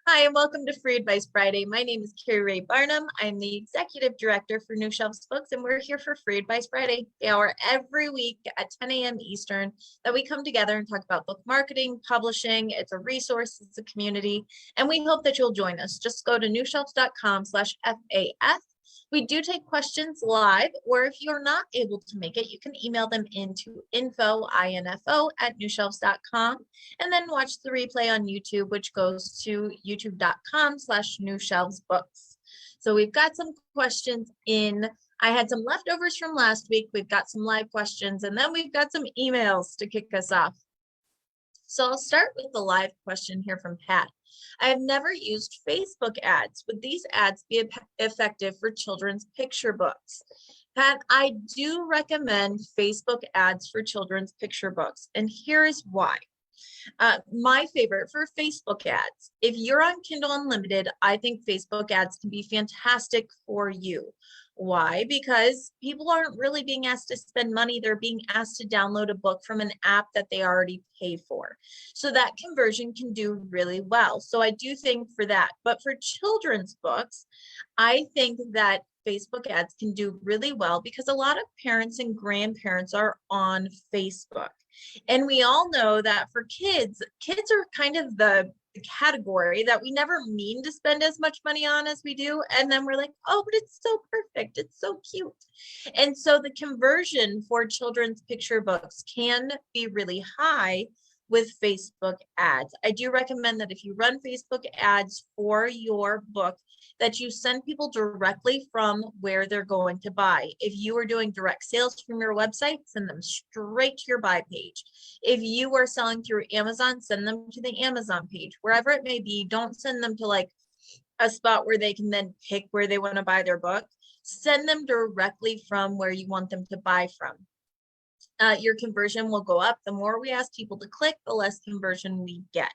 Hi, and welcome to Free Advice Friday. My name is Keri Barnum. I'm the Executive Director for New Shelves Books, and we're here for Free Advice Friday, the hour every week at 10 a.m. Eastern that we come together and talk about book marketing, publishing. It's a resource, it's a community, and we hope that you'll join us. Just go to newshelves.com/FAF. We do take questions live, or if you're not able to make it, you can email them into info@newshelves.com, and then watch the replay on YouTube, which goes to youtube.com/newshelvesbooks. So we've got some questions in. I had some leftovers from last week. We've got some live questions, and then we've got some emails to kick us off. So I'll start with the live question here from Pat. I have never used Facebook ads. Would these ads be effective for children's picture books? Pat, I do recommend Facebook ads for children's picture books, and here is why. My favorite for Facebook ads. If you're on Kindle Unlimited, I think Facebook ads can be fantastic for you. Why? Because people aren't really being asked to spend money. They're being asked to download a book from an app that they already pay for. So that conversion can do really well. So I do think for that. But for children's books, I think that Facebook ads can do really well because a lot of parents and grandparents are on Facebook. And we all know that for kids are kind of the category that we never mean to spend as much money on as we do. And then we're like, oh, but it's so perfect. It's so cute. And so the conversion for children's picture books can be really high with Facebook ads. I do recommend that if you run Facebook ads for your book, that you send people directly from where they're going to buy. If you are doing direct sales from your website, send them straight to your buy page. If you are selling through Amazon, send them to the Amazon page. Wherever it may be, don't send them to like a spot where they can then pick where they want to buy their book. Send them directly from where you want them to buy from. Your conversion will go up. The more we ask people to click, the less conversion we get.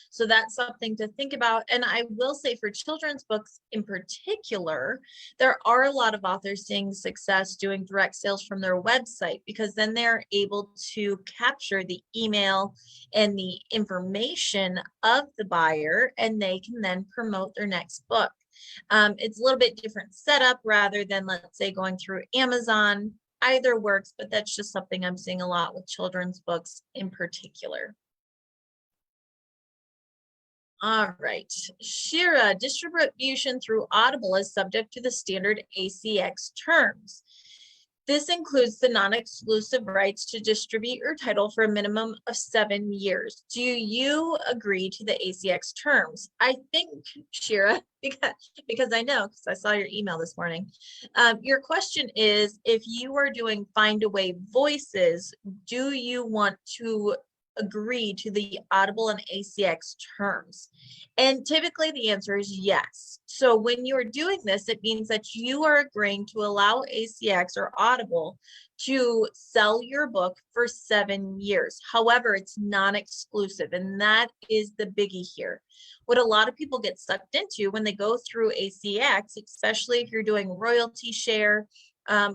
So that's something to think about. And I will say for children's books in particular, there are a lot of authors seeing success doing direct sales from their website, because then they're able to capture the email and the information of the buyer, and they can then promote their next book. It's a little bit different setup rather than, let's say, going through Amazon. Either works, but that's just something I'm seeing a lot with children's books in particular. All right, Shira, distribution through Audible is subject to the standard ACX terms. This includes the non-exclusive rights to distribute your title for a minimum of 7 years. Do you agree to the ACX terms? I think, Shira, because I know, because I saw your email this morning. Your question is, if you are doing Find Away Voices, do you want to agree to the Audible and ACX terms? And typically the answer is yes. So when you're doing this, it means that you are agreeing to allow ACX or Audible to sell your book for 7 years. However, it's non-exclusive, and that is the biggie here. What a lot of people get sucked into when they go through ACX, especially if you're doing royalty share,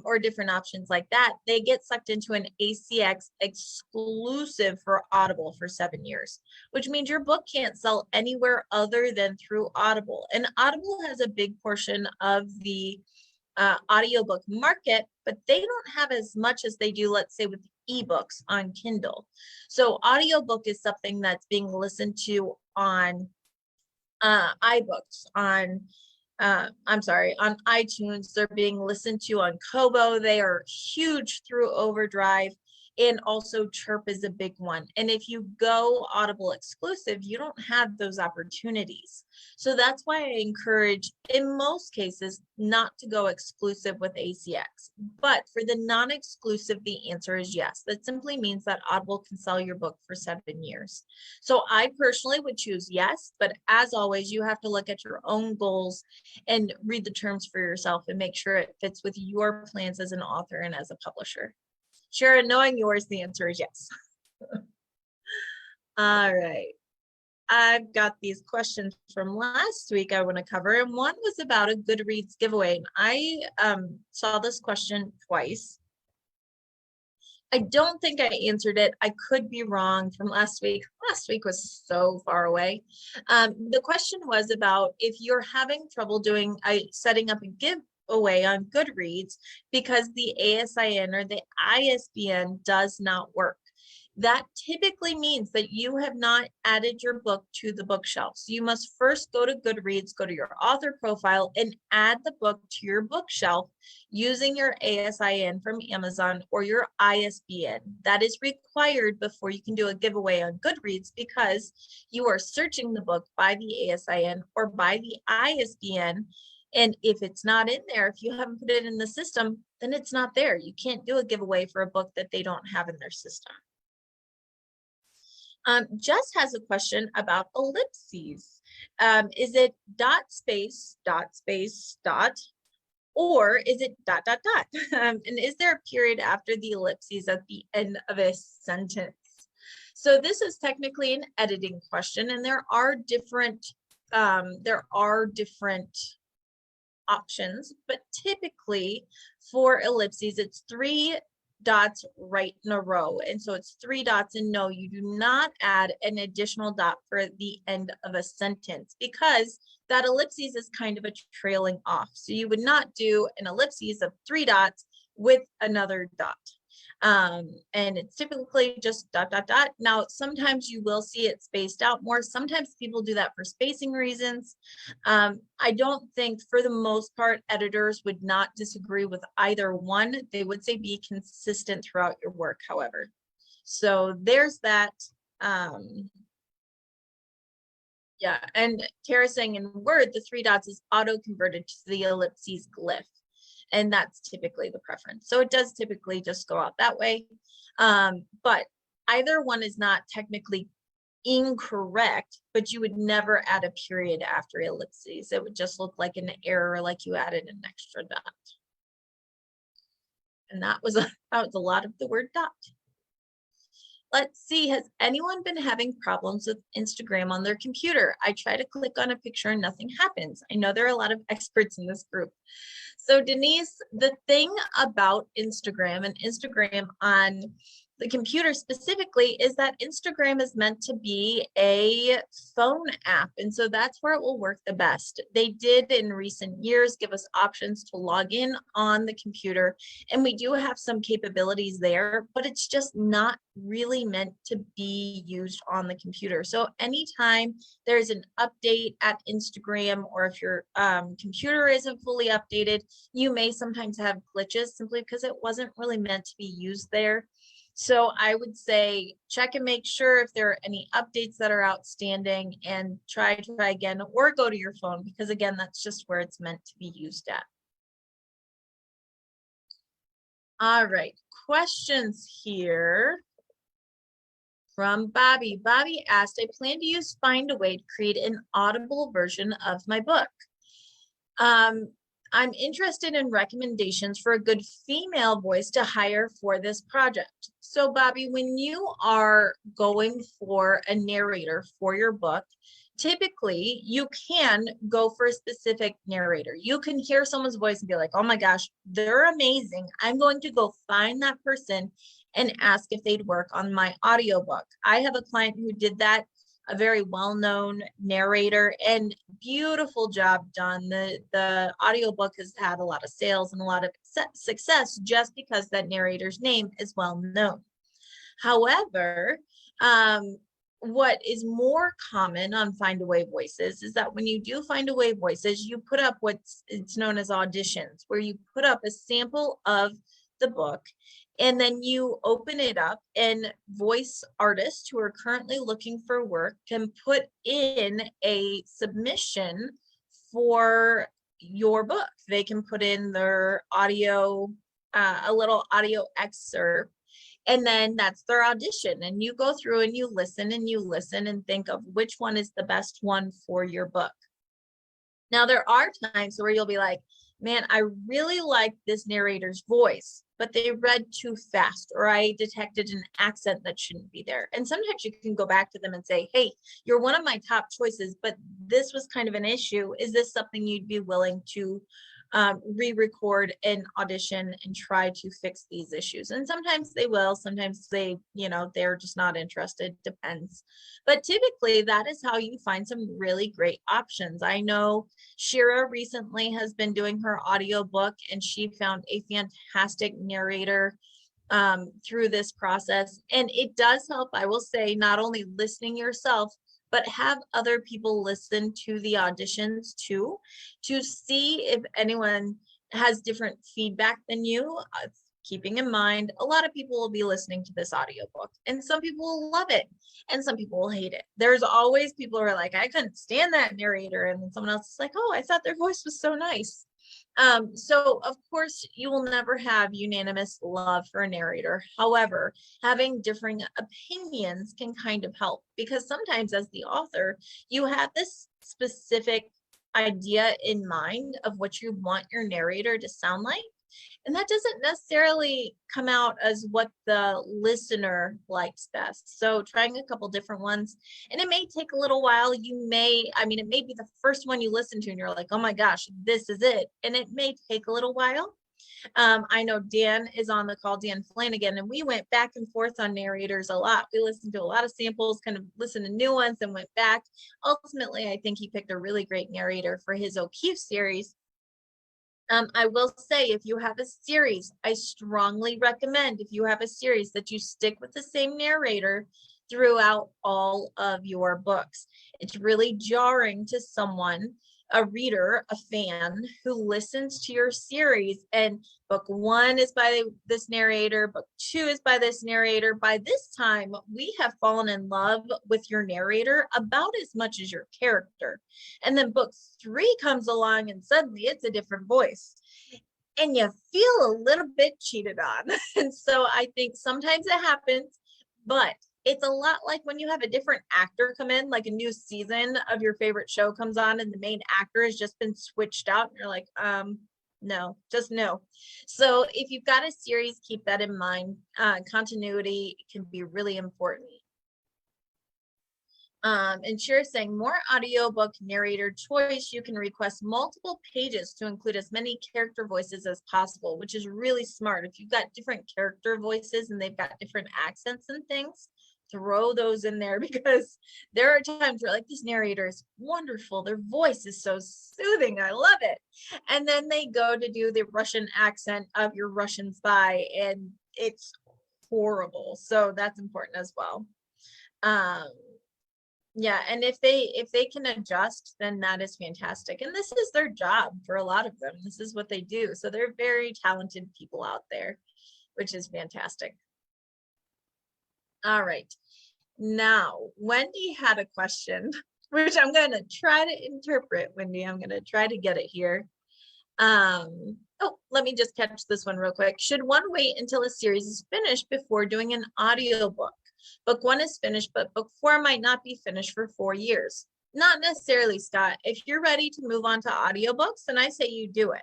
or different options like that, they get sucked into an ACX exclusive for Audible for 7 years, which means your book can't sell anywhere other than through Audible. And Audible has a big portion of the audiobook market, but they don't have as much as they do, let's say, with eBooks on Kindle. So audiobook is something that's being listened to on iBooks, on on iTunes. They're being listened to on Kobo. They are huge through Overdrive, and also Chirp is a big one. And if you go Audible exclusive, you don't have those opportunities. So that's why I encourage, in most cases, not to go exclusive with ACX. But for the non-exclusive, the answer is yes. That simply means that Audible can sell your book for 7 years. So I personally would choose yes, but as always, you have to look at your own goals and read the terms for yourself and make sure it fits with your plans as an author and as a publisher. Sharon, knowing yours, the answer is yes. All right. I've got these questions from last week I want to cover, and one was about a Goodreads giveaway. And I saw this question twice. I don't think I answered it. I could be wrong from last week. Last week was so far away. The question was about if you're having trouble setting up a giveaway on Goodreads because the ASIN or the ISBN does not work. That typically means that you have not added your book to the bookshelf. So you must first go to Goodreads, go to your author profile, and add the book to your bookshelf using your ASIN from Amazon or your ISBN. That is required before you can do a giveaway on Goodreads because you are searching the book by the ASIN or by the ISBN. And if it's not in there, if you haven't put it in the system, then it's not there. You can't do a giveaway for a book that they don't have in their system. Jess has a question about ellipses. Is it dot space, dot, or is it dot, dot, dot? And is there a period after the ellipses at the end of a sentence? So this is technically an editing question, and there are different options, but typically for ellipses, it's 3 dots right in a row. And so it's 3 dots, and no, you do not add an additional dot for the end of a sentence because that ellipses is kind of a trailing off. So you would not do an ellipses of 3 dots with another dot. And it's typically just dot, dot, dot. Now, sometimes you will see it spaced out more. Sometimes people do that for spacing reasons. I don't think, for the most part, editors would not disagree with either one. They would say be consistent throughout your work, however. So there's that. Yeah, and Tara saying in Word, the 3 dots is auto-converted to the ellipses glyph. And that's typically the preference. So it does typically just go out that way. But either one is not technically incorrect, but you would never add a period after ellipses. It would just look like an error, like you added an extra dot. And that was a lot of the word dot. Let's see, has anyone been having problems with Instagram on their computer? I try to click on a picture and nothing happens. I know there are a lot of experts in this group. So Denise, the thing about Instagram and Instagram on the computer specifically is that Instagram is meant to be a phone app. And so that's where it will work the best. They did in recent years give us options to log in on the computer, and we do have some capabilities there, but it's just not really meant to be used on the computer. So anytime there's an update at Instagram, or if your computer isn't fully updated, you may sometimes have glitches simply because it wasn't really meant to be used there. So I would say check and make sure if there are any updates that are outstanding, and try again, or go to your phone, because again, that's just where it's meant to be used at. All right, questions here from Bobby. Bobby asked, I plan to use Find a Way to create an audible version of my book. I'm interested in recommendations for a good female voice to hire for this project. So Bobby, when you are going for a narrator for your book, typically you can go for a specific narrator. You can hear someone's voice and be like, oh my gosh, they're amazing. I'm going to go find that person and ask if they'd work on my audiobook. I have a client who did that, a very well-known narrator, and beautiful job done. The audiobook has had a lot of sales and a lot of success just because that narrator's name is well known. However, what is more common on Find a Way Voices is that when you do Find a Way Voices, you put up it's known as auditions, where you put up a sample of the book, and then you open it up, and voice artists who are currently looking for work can put in a submission for your book. They can put in their audio, a little audio excerpt, and then that's their audition. And you go through and you listen and think of which one is the best one for your book. Now, there are times where you'll be like, man, I really like this narrator's voice, but they read too fast, or I detected an accent that shouldn't be there. And sometimes you can go back to them and say, hey, you're one of my top choices, but this was kind of an issue. Is this something you'd be willing to re-record an audition and try to fix these issues. And sometimes they will, sometimes they, they're just not interested, depends. But typically that is how you find some really great options. I know Shira recently has been doing her audiobook, and she found a fantastic narrator through this process. And it does help, I will say, not only listening yourself, but have other people listen to the auditions too, to see if anyone has different feedback than you. Keeping in mind, a lot of people will be listening to this audiobook, and some people will love it and some people will hate it. There's always people who are like, I couldn't stand that narrator. And then someone else is like, oh, I thought their voice was so nice. So of course you will never have unanimous love for a narrator. However, having differing opinions can kind of help, because sometimes as the author, you have this specific idea in mind of what you want your narrator to sound like. And that doesn't necessarily come out as what the listener likes best. So trying a couple different ones, and it may take a little while. It may be the first one you listen to and you're like, oh my gosh, this is it. And it may take a little while. I know Dan is on the call, Dan Flanagan, and we went back and forth on narrators a lot. We listened to a lot of samples, kind of listened to new ones and went back. Ultimately, I think he picked a really great narrator for his O'Keefe series. I will say, if you have a series, I strongly recommend, if you have a series, that you stick with the same narrator throughout all of your books. It's really jarring to someone, a reader, a fan, who listens to your series and book 1 is by this narrator, book 2 is by this narrator. By this time, we have fallen in love with your narrator about as much as your character. And then book 3 comes along and suddenly it's a different voice. And you feel a little bit cheated on. And so I think sometimes it happens, but it's a lot like when you have a different actor come in, like a new season of your favorite show comes on and the main actor has just been switched out, and you're like, no, just no. So if you've got a series, keep that in mind. Continuity can be really important. And Shira's saying, more audiobook narrator choice. You can request multiple pages to include as many character voices as possible, which is really smart. If you've got different character voices and they've got different accents and things, throw those in there, because there are times where, like, this narrator is wonderful, their voice is so soothing, I love it, and then they go to do the Russian accent of your Russian spy and it's horrible. So that's important as well. Yeah, and if they can adjust, then that is fantastic. And this is their job for a lot of them. This is what they do. So they're very talented people out there, which is fantastic. All right. Now, Wendy had a question, which I'm going to try to interpret, Wendy. I'm going to try to get it here. Let me just catch this one real quick. Should one wait until a series is finished before doing an audiobook? Book 1 is finished, but book 4 might not be finished for 4 years. Not necessarily, Scott. If you're ready to move on to audiobooks, then I say you do it.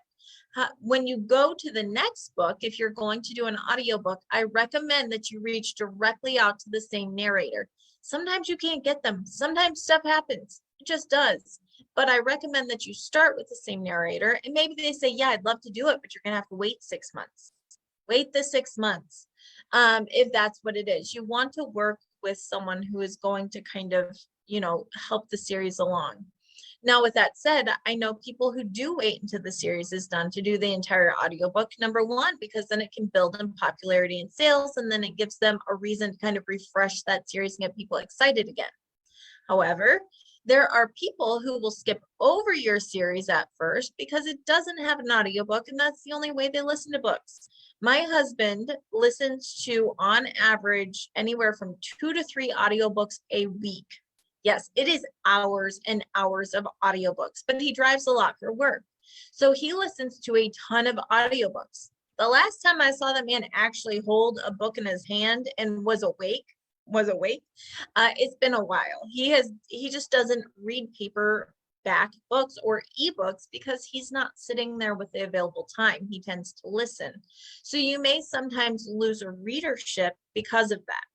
When you go to the next book, if you're going to do an audiobook, I recommend that you reach directly out to the same narrator. Sometimes you can't get them. Sometimes stuff happens. It just does. But I recommend that you start with the same narrator, and maybe they say, yeah, I'd love to do it, but you're going to have to wait 6 months. Wait the 6 months. If that's what it is. You want to work with someone who is going to kind of, help the series along. Now, with that said, I know people who do wait until the series is done to do the entire audiobook. Number 1, because then it can build in popularity and sales, and then it gives them a reason to kind of refresh that series and get people excited again. However, there are people who will skip over your series at first because it doesn't have an audiobook, and that's the only way they listen to books. My husband listens to, on average, anywhere from 2 to 3 audiobooks a week. Yes, it is hours and hours of audiobooks, but he drives a lot for work. So he listens to a ton of audiobooks. The last time I saw that man actually hold a book in his hand and was awake, it's been a while. He just doesn't read paperback books or eBooks because he's not sitting there with the available time. He tends to listen. So you may sometimes lose a readership because of that.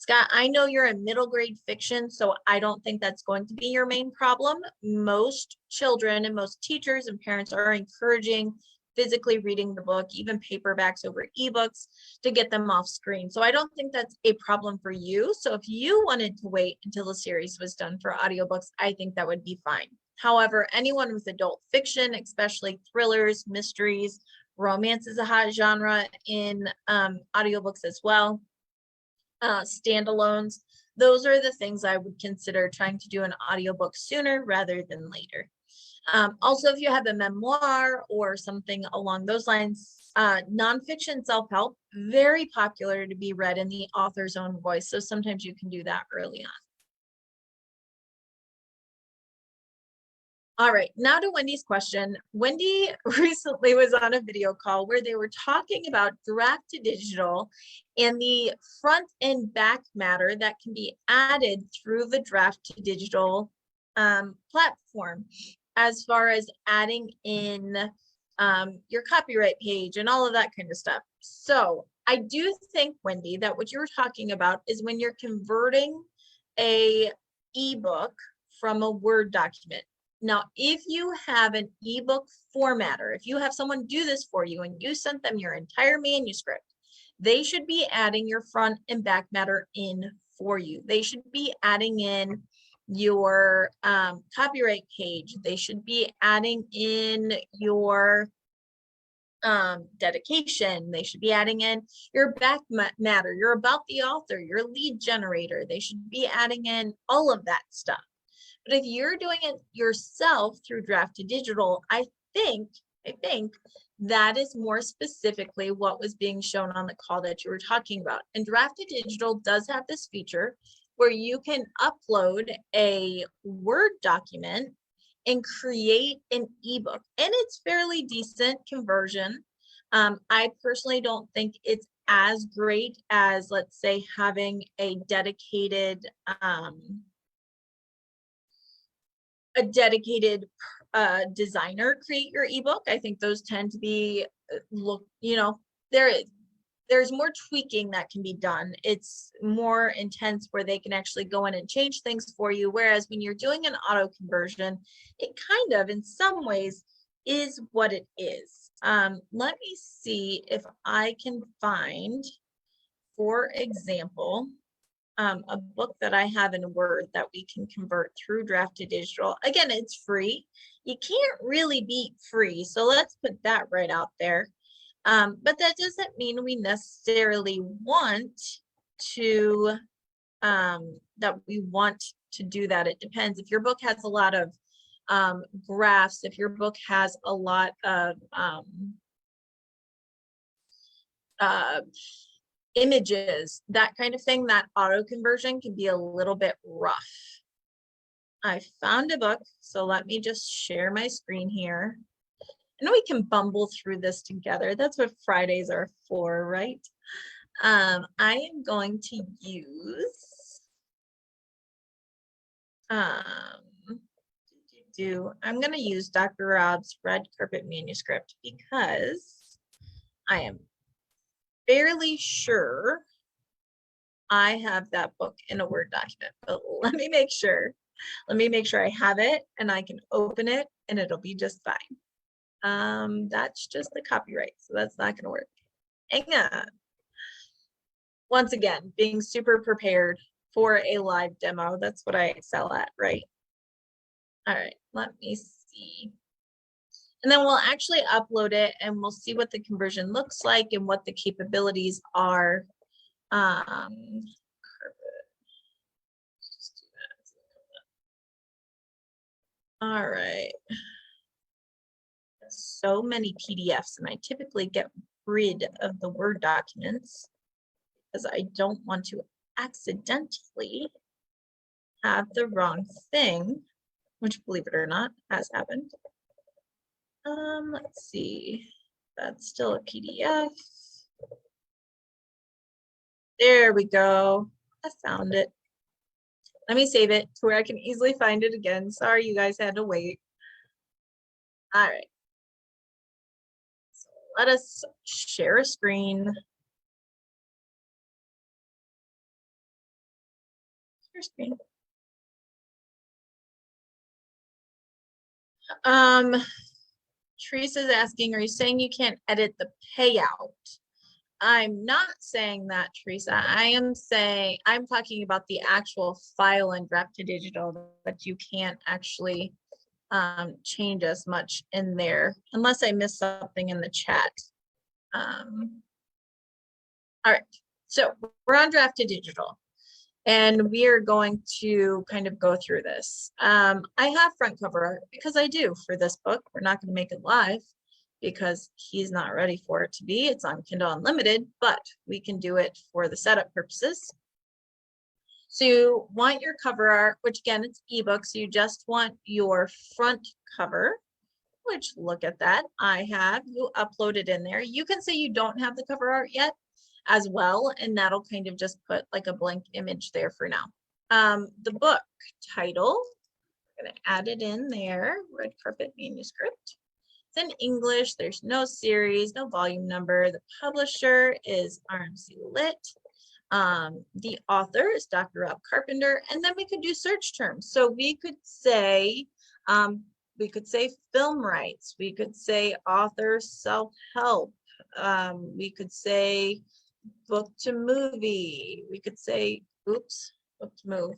Scott, I know you're in middle grade fiction, so I don't think that's going to be your main problem. Most children and most teachers and parents are encouraging physically reading the book, even paperbacks over ebooks, to get them off screen. So I don't think that's a problem for you. So if you wanted to wait until the series was done for audiobooks, I think that would be fine. However, anyone with adult fiction, especially thrillers, mysteries, romance is a hot genre in audiobooks as well. Standalones, those are the things I would consider trying to do an audiobook sooner rather than later. Also, if you have a memoir or something along those lines, nonfiction self-help, very popular to be read in the author's own voice. So sometimes you can do that early on. All right, now to Wendy's question. Wendy recently was on a video call where they were talking about draft to digital and the front and back matter that can be added through the draft to digital platform, as far as adding in your copyright page and all of that kind of stuff. So I do think, Wendy, that what you're talking about is when you're converting a ebook from a Word document. Now, if you have an ebook formatter, if you have someone do this for you and you sent them your entire manuscript, they should be adding your front and back matter in for you. They should be adding in your copyright page. They should be adding in your dedication. They should be adding in your back matter, your about the author, your lead generator. They should be adding in all of that stuff. But if you're doing it yourself through draft to digital, I think that is more specifically what was being shown on the call that you were talking about. And draft to digital does have this feature where you can upload a Word document and create an ebook. And it's fairly decent conversion. I personally don't think it's as great as, let's say, having a dedicated designer create your ebook. I think those tend to be there's more tweaking that can be done. It's more intense where they can actually go in and change things for you. Whereas when you're doing an auto conversion, it kind of, in some ways, is what it is. Let me see if I can find, for example, a book that I have in Word that we can convert through draft to digital. Again, it's free. You can't really beat free. So let's put that right out there. But that doesn't mean we necessarily want to, that we want to do that. It depends. If your book has a lot of graphs, if your book has a lot of images, that kind of thing, that auto conversion can be a little bit rough. I found a book, so let me just share my screen here. I know we can bumble through this together. That's what Fridays are for, right? I am going to use I'm going to use Dr. Rob's Red Carpet Manuscript because I am fairly sure I have that book in a Word document, but let me make sure. Let me make sure I have it and I can open it and it'll be just fine. That's just the copyright, so that's not going to work. Hang on. Once again, being super prepared for a live demo. That's what I excel at, right? All right, let me see. And then we'll actually upload it and we'll see what the conversion looks like and what the capabilities are. All right. So many PDFs, and I typically get rid of the Word documents because I don't want to accidentally have the wrong thing, which, believe it or not, has happened. Let's see. That's still a PDF. There we go. I found it. Let me save it to where I can easily find it again. Sorry, you guys had to wait. All right. So let us share a screen. screen. Teresa's asking, are you saying you can't edit the payout? I'm not saying that, Teresa. I'm talking about the actual file in Draft to Digital, that you can't actually change as much in there, unless I missed something in the chat. All right, so we're on Draft to Digital, and we are going to kind of go through this. I have front cover art because I do for this book. We're not going to make it live because he's not ready for it to be. It's on Kindle Unlimited, but we can do it for the setup purposes. So you want your cover art, which again, it's ebook. So you just want your front cover, which look at that. I have you uploaded in there. You can say you don't have the cover art yet as well, and that'll kind of just put like a blank image there for now. The book title, I'm going to add it in there, Red Carpet Manuscript. It's in English. There's no series, no volume number. The publisher is RMC Lit. The author is Dr. Rob Carpenter. And then we could do search terms. So we could say film rights. We could say author self-help. We could say book to movie. We could say, oops, book to move.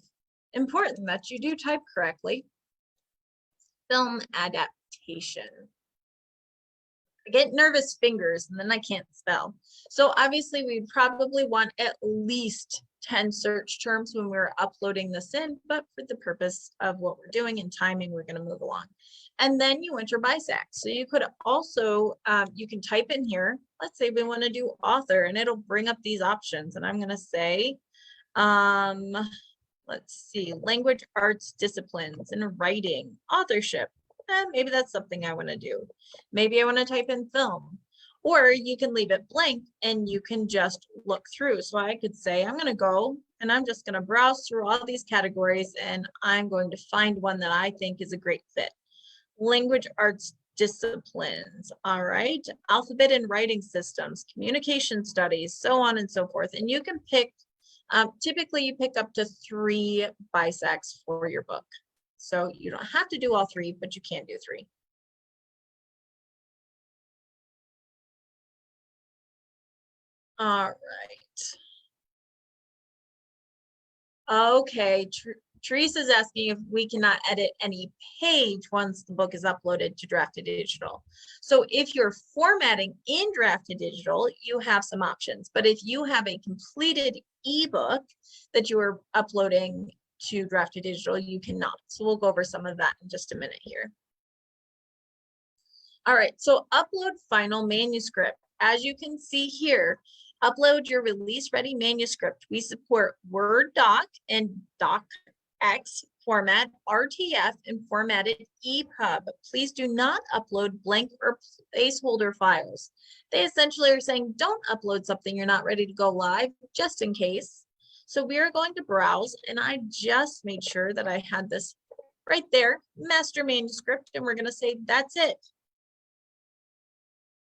Important that you do type correctly. Film adaptation. I get nervous fingers and then I can't spell. So obviously we probably want at least 10 search terms when we're uploading this in, but for the purpose of what we're doing and timing, we're going to move along. And then you enter BISAC. So you could also, you can type in here, let's say we want to do author, and it'll bring up these options. And I'm going to say, let's see, language arts disciplines and writing, authorship. Maybe that's something I want to do. Maybe I want to type in film, or you can leave it blank and you can just look through. So I could say, I'm going to go and I'm just going to browse through all these categories and I'm going to find one that I think is a great fit. Language arts disciplines. All right. Alphabet and writing systems, communication studies, so on and so forth. And you can pick, typically you pick up to 3 BISACs for your book. So you don't have to do all 3, but you can do 3. All right. Okay. Teresa's asking if we cannot edit any page once the book is uploaded to Draft to Digital. So if you're formatting in Draft to Digital, you have some options. But if you have a completed ebook that you are uploading to Draft to Digital, you cannot. So we'll go over some of that in just a minute here. All right, so upload final manuscript. As you can see here, upload your release ready manuscript. We support Word doc and docx format, RTF, and formatted EPUB. Please do not upload blank or placeholder files. They essentially are saying don't upload something you're not ready to go live, just in case. So we are going to browse, and I just made sure that I had this right there, master manuscript, and we're going to say that's it.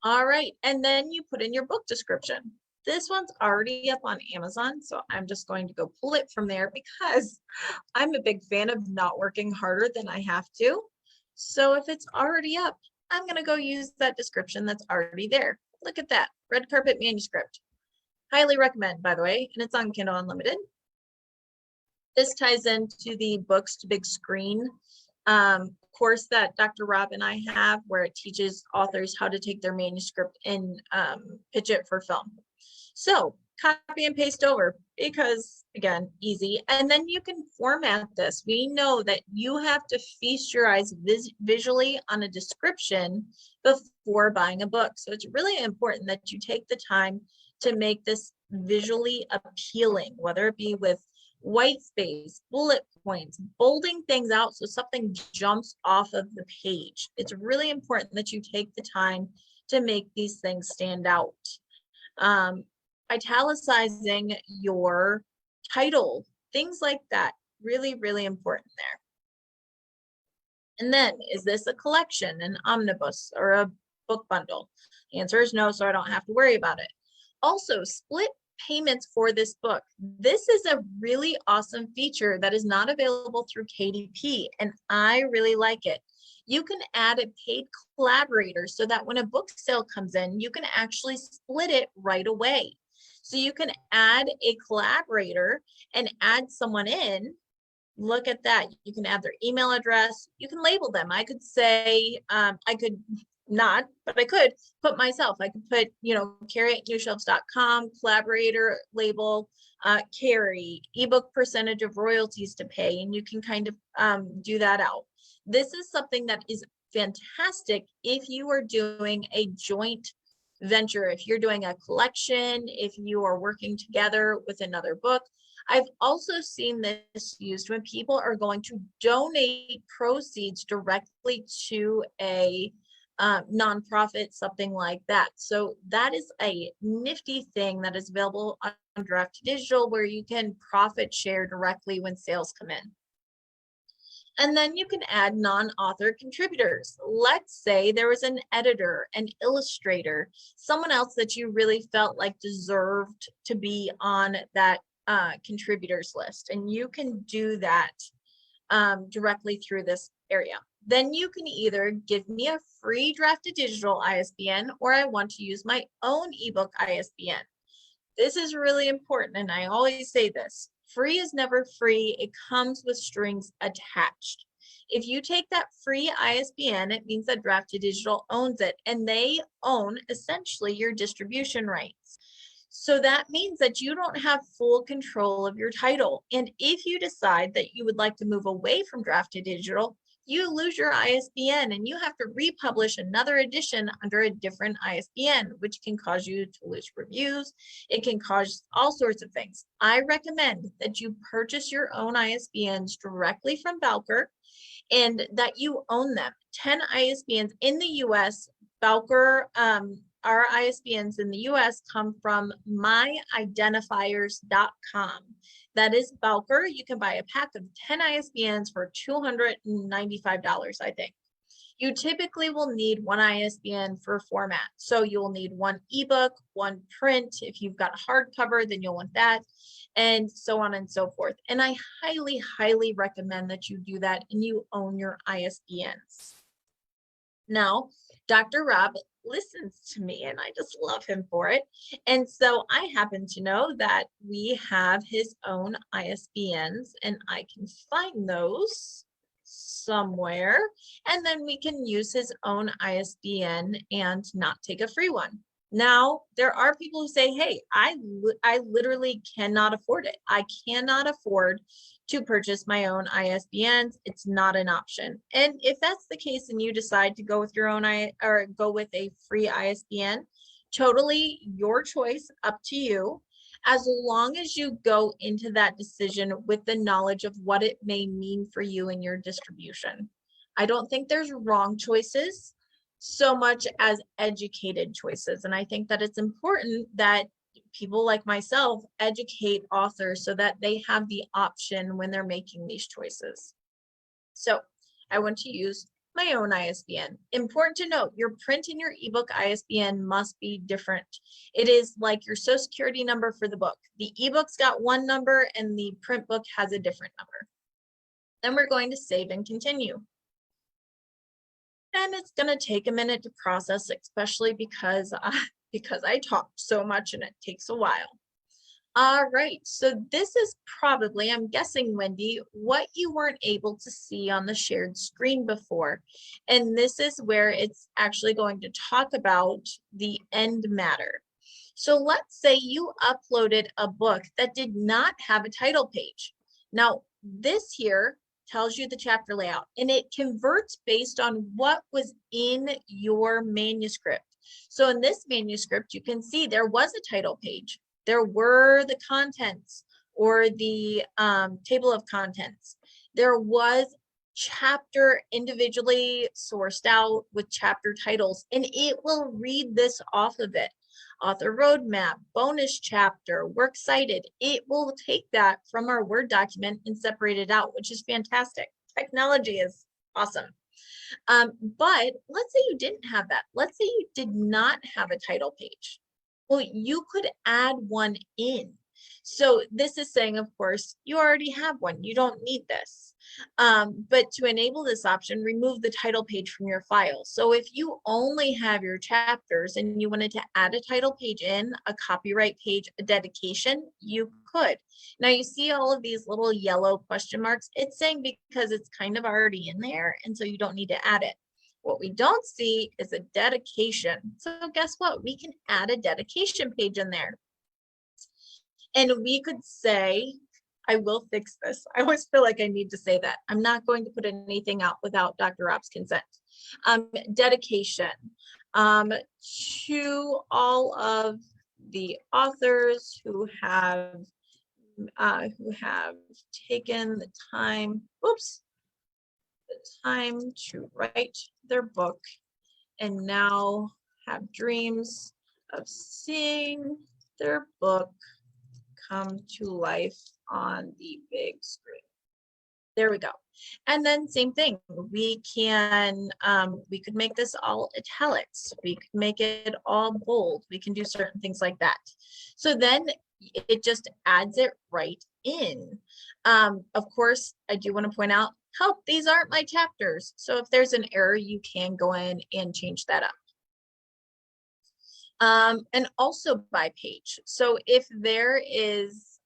All right, and then you put in your book description. This one's already up on Amazon, so I'm just going to go pull it from there because I'm a big fan of not working harder than I have to. So if it's already up, I'm going to go use that description that's already there. Look at that, Red Carpet Manuscript. Highly recommend, by the way, and it's on Kindle Unlimited. This ties into the Books to Big Screen course that Dr. Rob and I have, where it teaches authors how to take their manuscript and pitch it for film. So copy and paste over because, again, easy. And then you can format this. We know that you have to feast your eyes visually on a description before buying a book. So it's really important that you take the time to make this visually appealing, whether it be with white space, bullet points, bolding things out so something jumps off of the page. It's really important that you take the time to make these things stand out. Italicizing your title, things like that, really, really important there. And then, is this a collection, an omnibus, or a book bundle? The answer is no, so I don't have to worry about it. Also, split payments for this book. This is a really awesome feature that is not available through KDP, and I really like it. You can add a paid collaborator so that when a book sale comes in, you can actually split it right away. So you can add a collaborator and add someone in. Look at that. You can add their email address. You can label them. I could say, I could not, but I could put myself. I could put, Keri@newshelves.com, collaborator label, Keri, ebook percentage of royalties to pay, and you can kind of do that out. This is something that is fantastic if you are doing a joint venture, if you're doing a collection, if you are working together with another book. I've also seen this used when people are going to donate proceeds directly to a nonprofit, something like that. So that is a nifty thing that is available on Draft Digital, where you can profit share directly when sales come in. And then you can add non-author contributors. Let's say there was an editor, an illustrator, someone else that you really felt like deserved to be on that contributors list, and you can do that directly through this area. Then you can either give me a free drafted digital ISBN, or I want to use my own ebook ISBN. This is really important, and I always say this: free is never free. It comes with strings attached. If you take that free ISBN, it means that Drafted Digital owns it, and they own essentially your distribution rights. So that means that you don't have full control of your title. And if you decide that you would like to move away from Drafted Digital, you lose your ISBN and you have to republish another edition under a different ISBN, which can cause you to lose reviews. It can cause all sorts of things. I recommend that you purchase your own ISBNs directly from Bowker and that you own them. 10 ISBNs in the US. Bowker, our ISBNs in the US come from myidentifiers.com. That is Bowker. You can buy a pack of 10 ISBNs for $295, I think. You typically will need one ISBN per format. So you will need one ebook, one print. If you've got hardcover, then you'll want that, and so on and so forth. And I highly, highly recommend that you do that and you own your ISBNs. Now, Dr. Rob listens to me and I just love him for it. And so I happen to know that we have his own ISBNs, and I can find those somewhere, and then we can use his own ISBN and not take a free one. Now, there are people who say, hey, I literally cannot afford it. I cannot afford to purchase my own ISBNs. It's not an option. And if that's the case and you decide to go with your own or go with a free ISBN, totally your choice, up to you, as long as you go into that decision with the knowledge of what it may mean for you and your distribution. I don't think there's wrong choices so much as educated choices. And I think that it's important that people like myself educate authors so that they have the option when they're making these choices. So I want to use my own ISBN. Important to note, your print and your ebook ISBN must be different. It is like your social security number for the book. The ebook's got one number and the print book has a different number. Then we're going to save and continue. And it's going to take a minute to process, especially because I talk so much and it takes a while. All right, so this is probably, I'm guessing, Wendy, what you weren't able to see on the shared screen before. And this is where it's actually going to talk about the end matter. So let's say you uploaded a book that did not have a title page. Now, this here tells you the chapter layout, and it converts based on what was in your manuscript. So in this manuscript, you can see there was a title page. There were the contents or the table of contents. There was chapter individually sourced out with chapter titles, and it will read this off of it. Author roadmap, bonus chapter, works cited. It will take that from our Word document and separate it out, which is fantastic. Technology is awesome. But let's say you didn't have that. Let's say you did not have a title page. Well, you could add one in. So this is saying, of course, you already have one. You don't need this. But to enable this option, remove the title page from your file. So if you only have your chapters and you wanted to add a title page in, a copyright page, a dedication, you could. Now you see all of these little yellow question marks. It's saying because it's kind of already in there, and so you don't need to add it. What we don't see is a dedication. So guess what? We can add a dedication page in there. And we could say, I will fix this. I always feel like I need to say that. I'm not going to put anything out without Dr. Rob's consent. Dedication to all of the authors who have taken the time, to write their book and now have dreams of seeing their book come to life on the big screen. There we go. And then same thing, we could make this all italics. We could make it all bold. We can do certain things like that. So then it just adds it right in. Of course, I do want to point out, help, these aren't my chapters. So if there's an error, you can go in and change that up. And also by page. So if there is,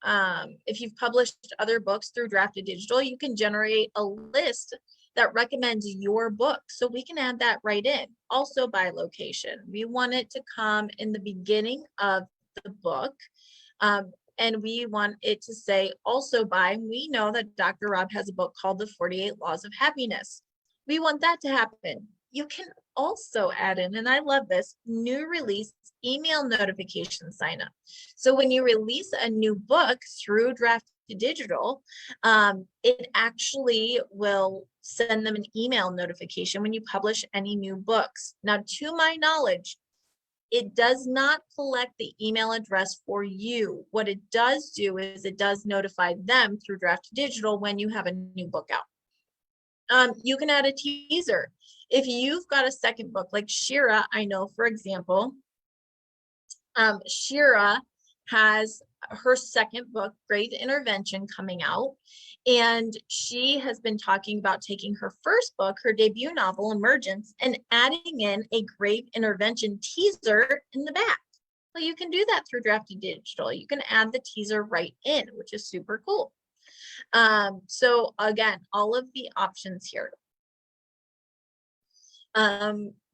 if you've published other books through Drafted Digital, you can generate a list that recommends your book. So we can add that right in. Also by location. We want it to come in the beginning of the book. And we want it to say also by, we know that Dr. Rob has a book called The 48 Laws of Happiness. We want that to happen. You can also add in, and I love this, new release email notification sign up. So when you release a new book through Drafted Digital, it actually will send them an email notification when you publish any new books. Now, to my knowledge, it does not collect the email address for you. What it does do is it does notify them through Drafted Digital when you have a new book out. You can add a teaser. If you've got a second book, like Shira, I know, for example, Shira has her second book, Grave Intervention, coming out. And she has been talking about taking her first book, her debut novel, Emergence, and adding in a grave intervention teaser in the back. Well, you can do that through Drafted Digital. You can add the teaser right in, which is super cool. So again, all of the options here.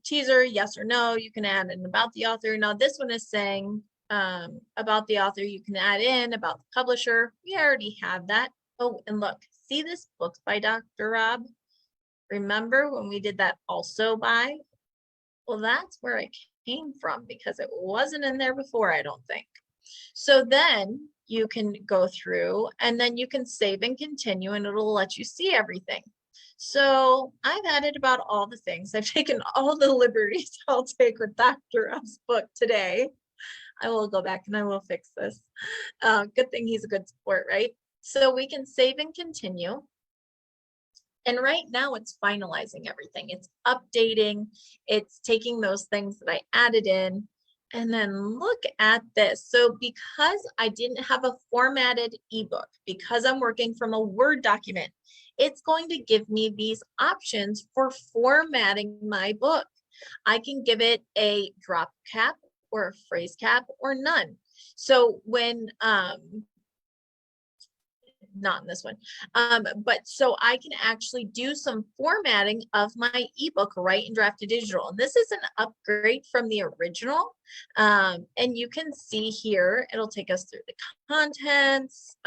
Teaser, yes or no, you can add in about the author. Now this one is saying about the author, you can add in about the publisher. We already have that. Oh, and look, see this book by Dr. Rob? Remember when we did that also by? Well, that's where it came from because it wasn't in there before, I don't think. So then you can go through and then you can save and continue and it'll let you see everything. So I've added about all the things. I've taken all the liberties I'll take with Dr. Rob's book today. I will go back and I will fix this. Good thing he's a good sport, right? So we can save and continue. And right now it's finalizing everything. It's updating. It's taking those things that I added in. And then look at this. So because I didn't have a formatted ebook, because I'm working from a Word document, it's going to give me these options for formatting my book. I can give it a drop cap or a phrase cap or none. So when, not in this one, but so I can actually do some formatting of my ebook right in Drafted Digital. And this is an upgrade from the original. And you can see here, it'll take us through the contents.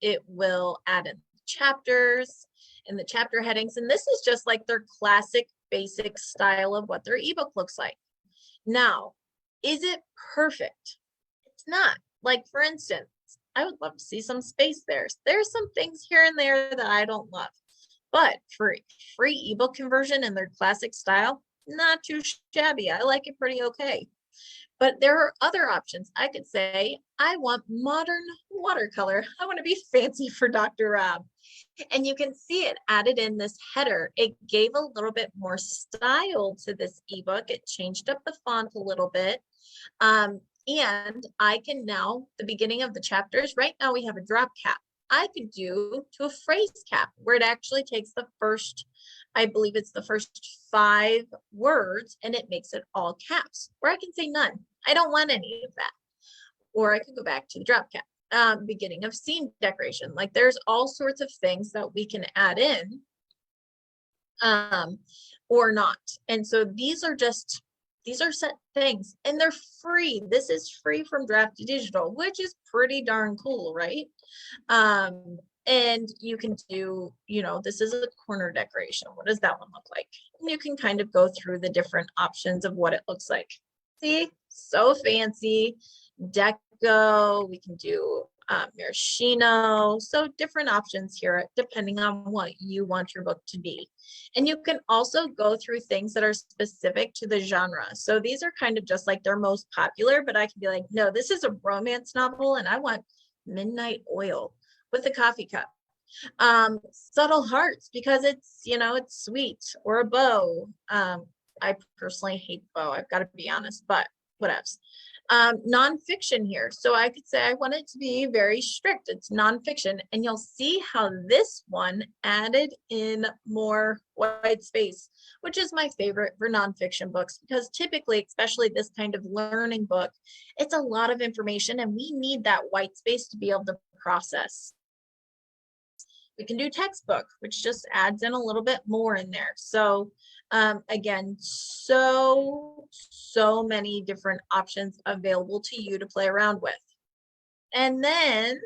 It will add in chapters and the chapter headings. And this is just like their classic basic style of what their ebook looks like. Now, is it perfect? It's not. Like, for instance, I would love to see some space there. There's some things here and there that I don't love, but for free ebook conversion in their classic style, not too shabby. I like it pretty okay. But there are other options. I could say, I want modern watercolor. I want to be fancy for Dr. Rob. And you can see it added in this header. It gave a little bit more style to this ebook. It changed up the font a little bit. And I can now, the beginning of the chapters, right now we have a drop cap. I could do to a phrase cap where it actually takes the first, I believe it's the first 5 words and it makes it all caps, or I can say none. I don't want any of that. Or I could go back to the drop cap. Beginning of scene decoration. Like there's all sorts of things that we can add in or not. And so these are set things and they're free. This is free from Draft to Digital, which is pretty darn cool, right? And you can do, this is a corner decoration. What does that one look like? And you can kind of go through the different options of what it looks like. See, so fancy. Deco, we can do maraschino, so different options here depending on what you want your book to be. And you can also go through things that are specific to the genre. So these are kind of just like their most popular, but I can be like, no, this is a romance novel and I want midnight oil with a coffee cup. Subtle hearts because it's, it's sweet, or a bow. I personally hate bow, I've got to be honest, but whatevs. Nonfiction here. So I could say I want it to be very strict. It's nonfiction. And you'll see how this one added in more white space, which is my favorite for nonfiction books, because typically, especially this kind of learning book, it's a lot of information and we need that white space to be able to process. We can do textbook, which just adds in a little bit more in there. So again, so many different options available to you to play around with. And then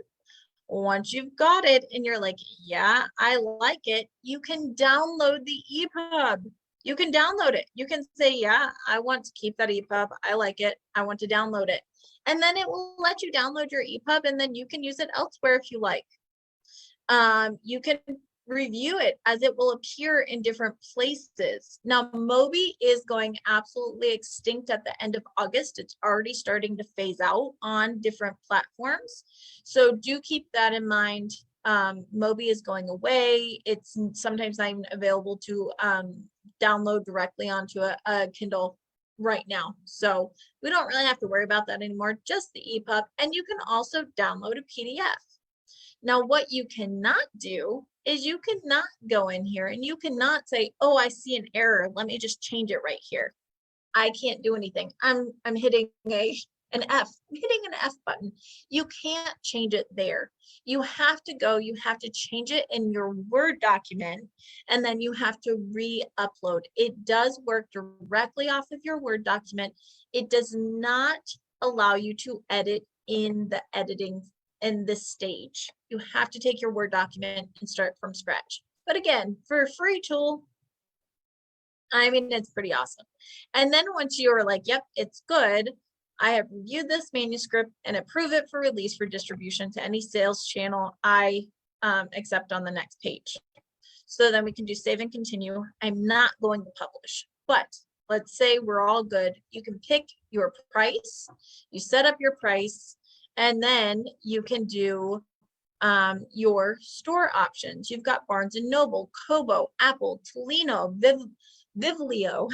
once you've got it and you're like, yeah, I like it, you can download the EPUB. You can download it. You can say, yeah, I want to keep that EPUB. I like it. I want to download it. And then it will let you download your EPUB and then you can use it elsewhere if you like. You can review it as it will appear in different places. Now, Mobi is going absolutely extinct at the end of August. It's already starting to phase out on different platforms. So do keep that in mind. Mobi is going away. It's sometimes not even available to download directly onto a Kindle right now. So we don't really have to worry about that anymore, just the EPUB. And you can also download a PDF. Now, what you cannot do is you cannot go in here and you cannot say, oh, I see an error. Let me just change it right here. I can't do anything. I'm hitting an F. I'm hitting an F button. You can't change it there. You have to go, you have to change it in your Word document, and then you have to re-upload. It does work directly off of your Word document. It does not allow you to edit in the editing in this stage. You have to take your Word document and start from scratch. But again, for a free tool, I mean, it's pretty awesome. And then once you're like, yep, it's good, I have reviewed this manuscript and approve it for release for distribution to any sales channel I accept on the next page. So then we can do save and continue. I'm not going to publish, but let's say we're all good. You can pick your price, you set up your price, and then you can do your store options. You've got Barnes & Noble, Kobo, Apple, Tolino, Vivlio.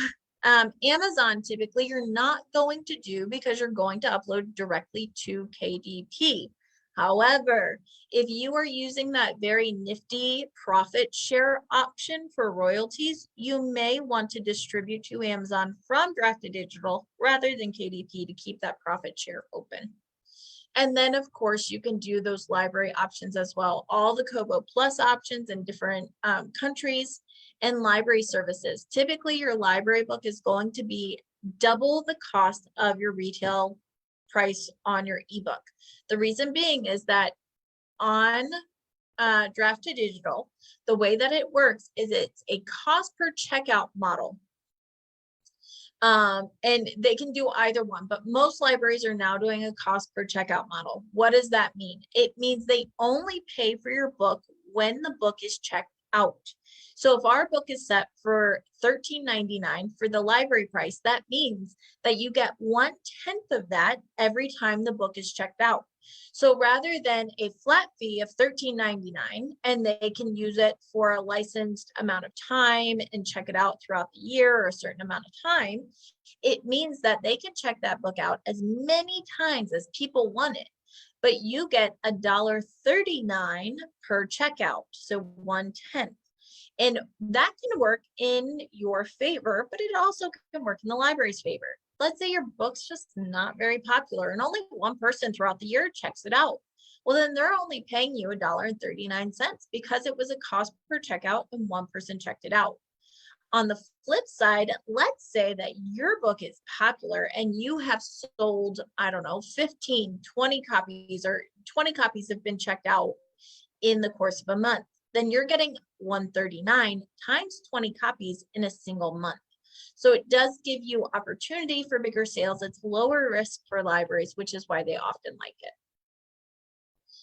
Amazon, typically you're not going to do because you're going to upload directly to KDP. However, if you are using that very nifty profit share option for royalties, you may want to distribute to Amazon from Draft to Digital rather than KDP to keep that profit share open. And then, of course, you can do those library options as well. All the Kobo Plus options in different countries and library services. Typically, your library book is going to be double the cost of your retail price on your ebook. The reason being is that on Draft to Digital, the way that it works is it's a cost per checkout model. And they can do either one, but most libraries are now doing a cost per checkout model. What does that mean? It means they only pay for your book when the book is checked out. So if our book is set for $13.99 for the library price, that means that you get 1/10 of that every time the book is checked out. So rather than a flat fee of $13.99, and they can use it for a licensed amount of time and check it out throughout the year or a certain amount of time, it means that they can check that book out as many times as people want it. But you get $1.39 per checkout, so 1/10. And that can work in your favor, but it also can work in the library's favor. Let's say your book's just not very popular and only one person throughout the year checks it out. Well, then they're only paying you $1.39 because it was a cost per checkout and one person checked it out. On the flip side, let's say that your book is popular and you have sold, I don't know, 15, 20 copies, or 20 copies have been checked out in the course of a month. Then you're getting 139 times 20 copies in a single month. So it does give you opportunity for bigger sales. It's lower risk for libraries, which is why they often like it.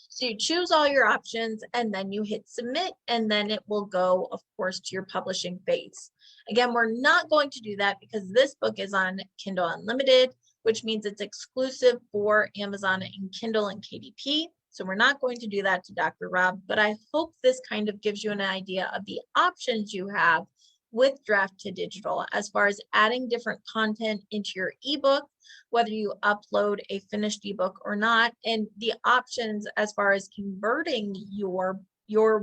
So you choose all your options and then you hit submit, and then it will go, of course, to your publishing phase. Again, we're not going to do that because this book is on Kindle Unlimited, which means it's exclusive for Amazon and Kindle and KDP. So we're not going to do that to Dr. Rob, but I hope this kind of gives you an idea of the options you have with Draft to Digital as far as adding different content into your ebook, whether you upload a finished ebook or not, and the options as far as converting your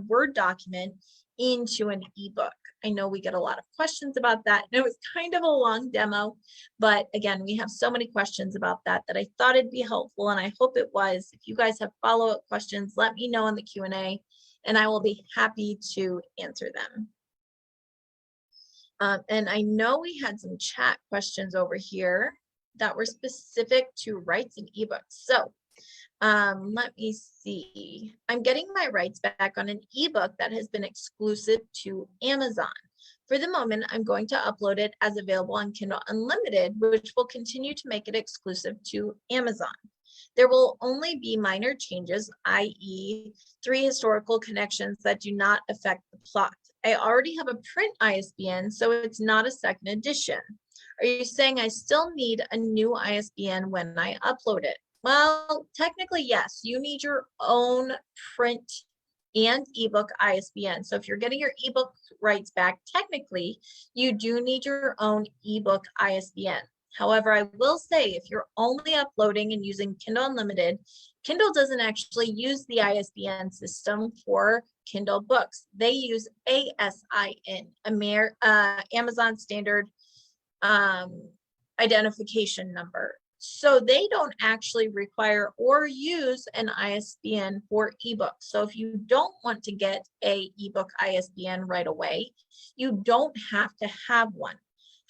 Word document into an ebook. I know we get a lot of questions about that, and it was kind of a long demo, but again, we have so many questions about that I thought it'd be helpful, and I hope it was. If you guys have follow-up questions, let me know in the Q&A, and I will be happy to answer them. And I know we had some chat questions over here that were specific to rights and ebooks. So let me see. I'm getting my rights back on an ebook that has been exclusive to Amazon. For the moment, I'm going to upload it as available on Kindle Unlimited, which will continue to make it exclusive to Amazon. There will only be minor changes, i.e. 3 historical connections that do not affect the plot. I already have a print ISBN, so it's not a second edition. Are you saying I still need a new ISBN when I upload it? Well, technically, yes. You need your own print and ebook ISBN. So if you're getting your ebook rights back, technically, you do need your own ebook ISBN. However, I will say if you're only uploading and using Kindle Unlimited, Kindle doesn't actually use the ISBN system for Kindle books. They use ASIN, Amazon Standard Identification Number. So they don't actually require or use an ISBN for ebooks. So if you don't want to get a ebook ISBN right away, you don't have to have one.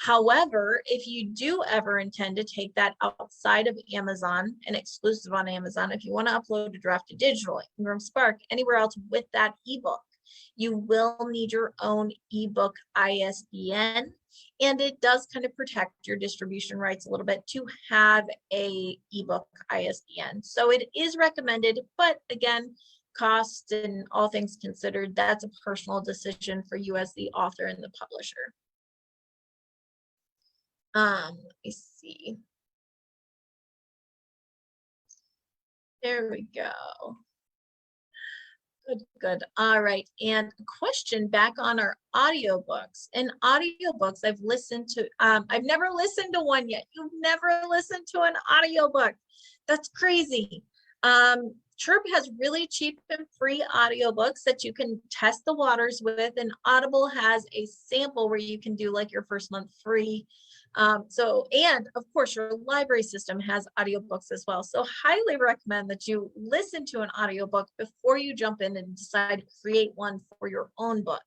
However, if you do ever intend to take that outside of Amazon and exclusive on Amazon, if you want to upload a Draft to Digital, Ingram Spark, anywhere else with that ebook, you will need your own ebook ISBN. And it does kind of protect your distribution rights a little bit to have a ebook ISBN. So it is recommended, but again, cost and all things considered, that's a personal decision for you as the author and the publisher. Let me see. There we go. Good. All right. And a question back on our audiobooks. In audiobooks, I've listened to, I've never listened to one yet. You've never listened to an audiobook. That's crazy. Chirp has really cheap and free audiobooks that you can test the waters with, and Audible has a sample where you can do like your first month free. And of course your library system has audiobooks as well. So highly recommend that you listen to an audiobook before you jump in and decide to create one for your own book.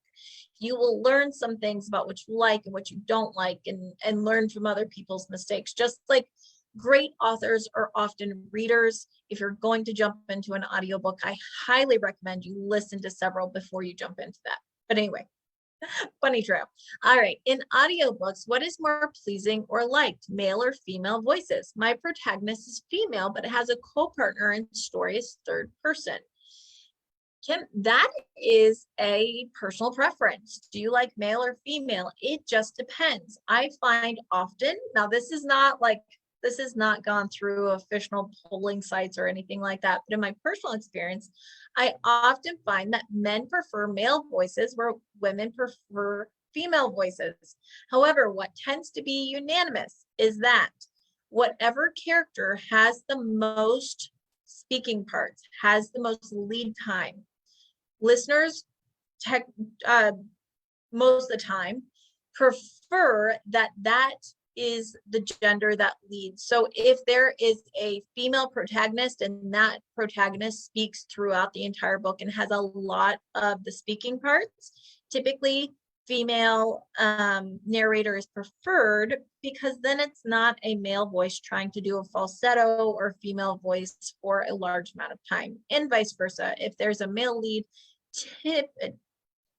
You will learn some things about what you like and what you don't like, and learn from other people's mistakes. Just like great authors are often readers, if you're going to jump into an audiobook, I highly recommend you listen to several before you jump into that. But anyway, funny trail. All right. In audiobooks, what is more pleasing or liked, male or female voices? My protagonist is female, but has a co-partner and story is third person. Kim, that is a personal preference. Do you like male or female? It just depends. I find often, now this is not like This has not gone through official polling sites or anything like that, but in my personal experience, I often find that men prefer male voices where women prefer female voices. However, what tends to be unanimous is that whatever character has the most speaking parts, has the most lead time, listeners tech, most of the time prefer that is the gender that leads. So if there is a female protagonist and that protagonist speaks throughout the entire book and has a lot of the speaking parts, typically female narrator is preferred, because then it's not a male voice trying to do a falsetto or female voice for a large amount of time, and vice versa. If there's a male lead,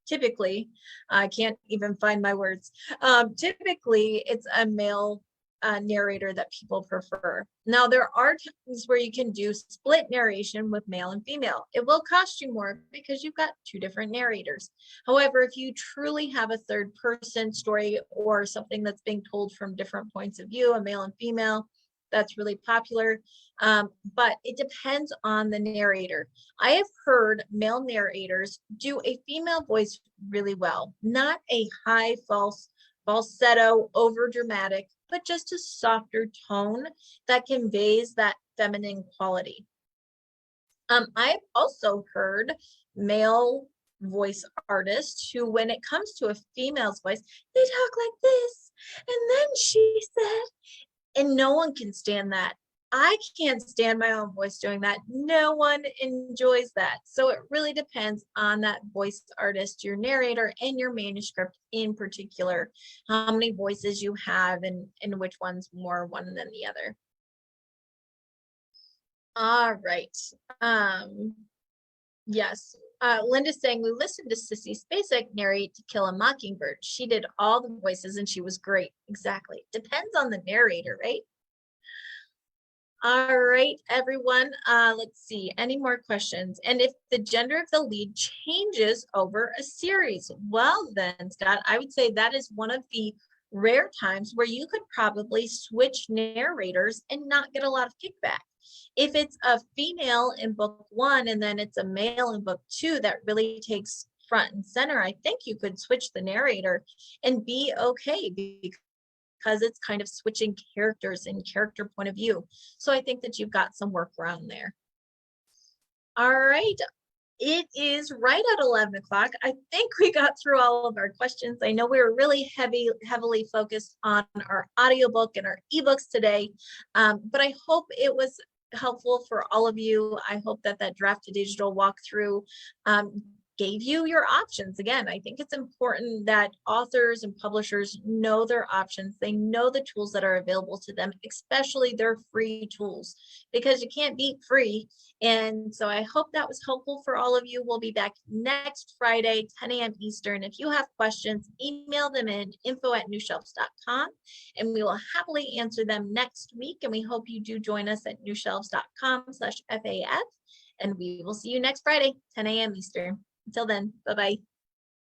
typically, I can't even find my words. Typically, it's a male narrator that people prefer. Now, there are times where you can do split narration with male and female. It will cost you more because you've got two different narrators. However, if you truly have a third person story or something that's being told from different points of view, a male and female, that's really popular. But it depends on the narrator. I have heard male narrators do a female voice really well, not a high falsetto, over dramatic, but just a softer tone that conveys that feminine quality. I've also heard male voice artists who, when it comes to a female's voice, they talk like this, and then she said, and no one can stand that. I can't stand my own voice doing that. No one enjoys that. So it really depends on that voice artist, your narrator, and your manuscript in particular, how many voices you have and which one's more one than the other. All right. Yes. Linda's saying, we listened to Sissy Spacek narrate To Kill a Mockingbird. She did all the voices and she was great. Exactly. Depends on the narrator, right? All right, everyone. Let's see. Any more questions? And if the gender of the lead changes over a series, well then, Scott, I would say that is one of the rare times where you could probably switch narrators and not get a lot of kickback. If it's a female in book one and then it's a male in book two that really takes front and center, I think you could switch the narrator and be okay, because it's kind of switching characters and character point of view. So I think that you've got some work around there. All right. It is right at 11 o'clock. I think we got through all of our questions. I know we were really heavily focused on our audiobook and our ebooks today, but I hope it was helpful for all of you. I hope that that draft to digital walkthrough gave you your options. Again, I think it's important that authors and publishers know their options. They know the tools that are available to them, especially their free tools, because you can't beat free. And so I hope that was helpful for all of you. We'll be back next Friday, 10 a.m. Eastern. If you have questions, email them in info@newshelves.com, and we will happily answer them next week. And we hope you do join us at newshelves.com/FAF. And we will see you next Friday, 10 a.m. Eastern. Until then, bye-bye.